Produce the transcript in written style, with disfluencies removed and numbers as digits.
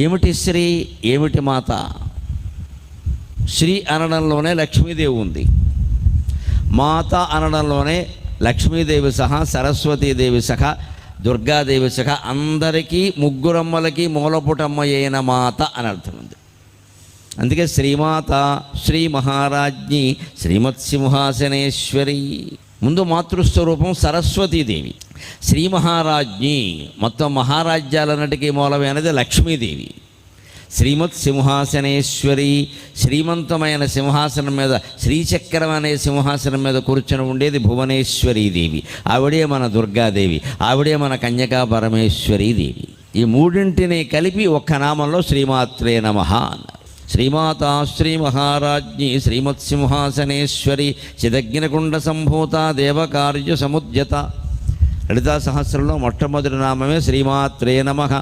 ఏమిటి శ్రీ, ఏమిటి మాత? శ్రీ అనడంలోనే లక్ష్మీదేవి ఉంది, మాత అనడంలోనే లక్ష్మీదేవి సహా సరస్వతీదేవి సహా దుర్గాదేవి సహా అందరికీ ముగ్గురమ్మలకి మూలపుటమ్మ అయిన మాత అని అర్థం ఉంది. అందుకే శ్రీమాత, శ్రీ మహారాజ్ఞి, శ్రీమత్సింహాసనేశ్వరి. ముందు మాతృస్వరూపం సరస్వతీదేవి, శ్రీ మహారాజ్ఞి, మొత్తం మహారాజ్యాలన్నిటికీ మూలమైనది లక్ష్మీదేవి. శ్రీమత్ సింహాసనేశ్వరి, శ్రీమంతమైన సింహాసనం మీద, శ్రీచక్రం అనే సింహాసనం మీద కూర్చొని ఉండేది భువనేశ్వరీదేవి. ఆవిడే మన దుర్గాదేవి, ఆవిడే మన కన్యకా పరమేశ్వరీదేవి. ఈ మూడింటిని కలిపి ఒక్క నామంలో శ్రీమాత్రే నమః అన్నారు. శ్రీమాత, శ్రీ మహారాజ్ఞి, శ్రీమత్సింహాసనేశ్వరి, చిదగ్నికుండ సంభూత, దేవకార్య సముద్యత. లలితా సహస్రంలో మొట్టమొదటి నామమే శ్రీమాత్రే నమః.